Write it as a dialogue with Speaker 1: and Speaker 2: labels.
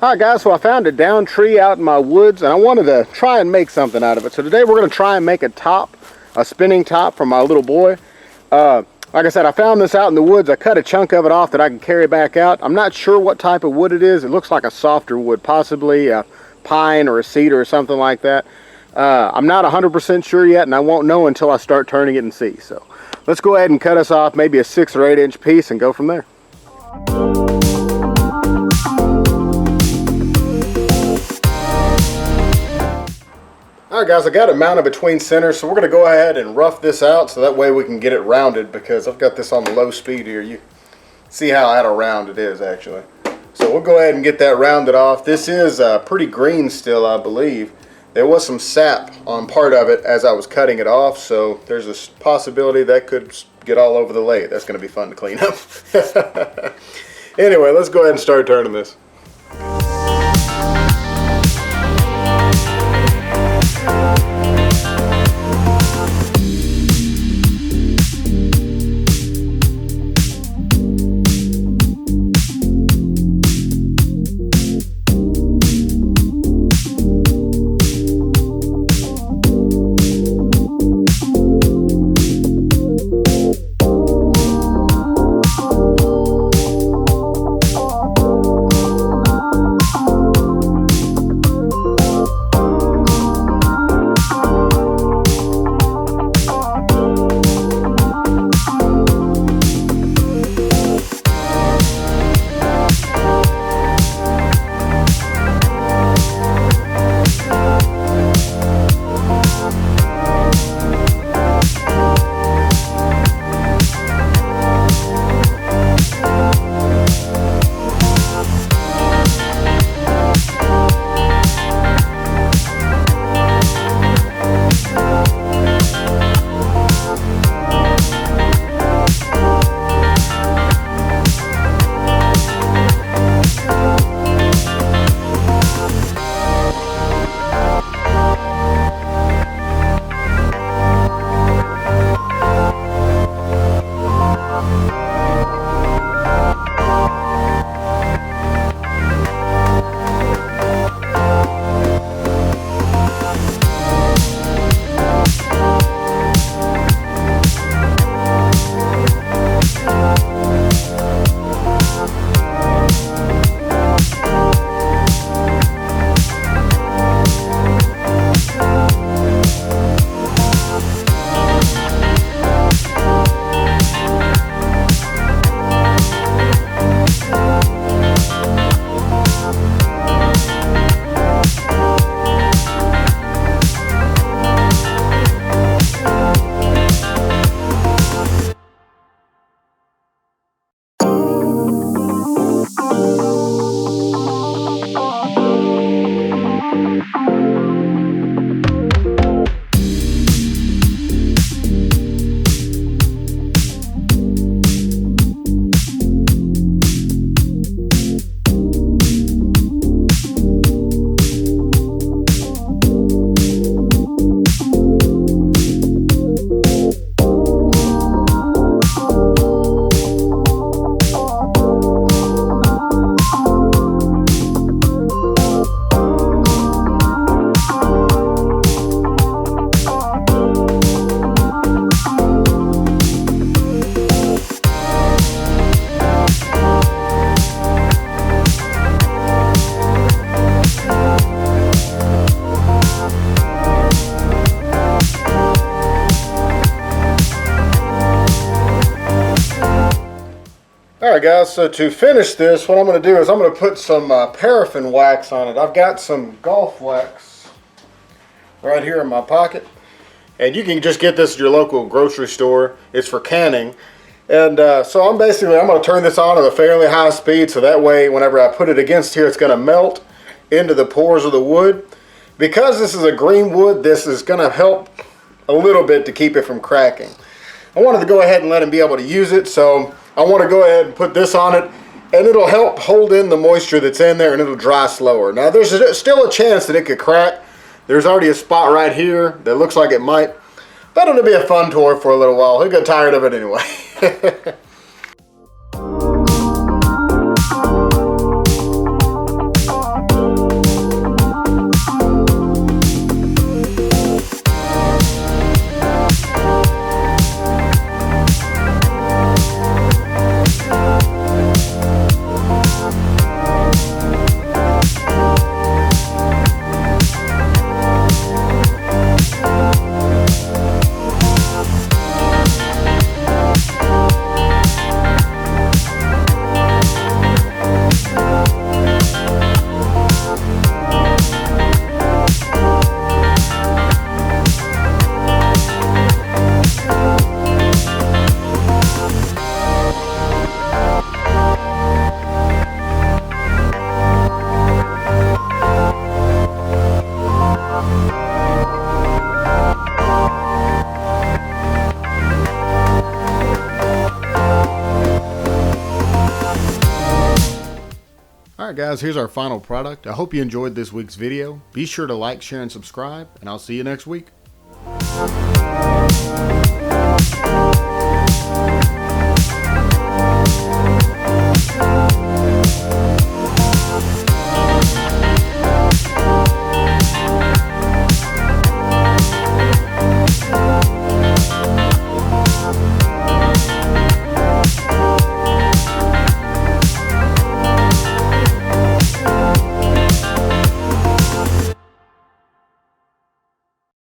Speaker 1: Alright guys, so I found a down tree out in my woods and I wanted to try and make something out of it. So today we're going to try and make a top, a spinning top for my little boy. Like I said, I found this out in the woods. I cut a chunk of it off that I can carry back out. I'm not sure what type of wood it is. It looks like a softer wood, possibly a pine or a cedar or something like that. I'm not 100% sure yet, and I won't know until I start turning it and see. So let's go ahead and cut us off maybe a 6 or 8 inch piece and go from there. Alright guys, I got it mounted between centers, so we're going to go ahead and rough this out so that way we can get it rounded, because I've got this on the low speed here. You see how out of round it is actually. So we'll go ahead and get that rounded off. This is pretty green still, I believe. There was some sap on part of it as I was cutting it off, so there's a possibility that could get all over the lathe. That's going to be fun to clean up. Anyway, let's go ahead and start turning this. Alright guys, so to finish this, what I'm going to do is I'm going to put some paraffin wax on it. I've got some golf wax right here in my pocket, and you can just get this at your local grocery store. It's for canning. And so I'm going to turn this on at a fairly high speed, so that way whenever I put it against here, it's going to melt into the pores of the wood. Because this is a green wood, this is going to help a little bit to keep it from cracking. I wanted to go ahead and let him be able to use it, so I want to go ahead and put this on it, and it'll help hold in the moisture that's in there, and it'll dry slower. Now there's still a chance that it could crack. There's already a spot right here that looks like it might, but it'll be a fun tour for a little while. He'll get tired of it anyway. Alright guys, here's our final product. I hope you enjoyed this week's video. Be sure to like, share, and subscribe, and I'll see you next week.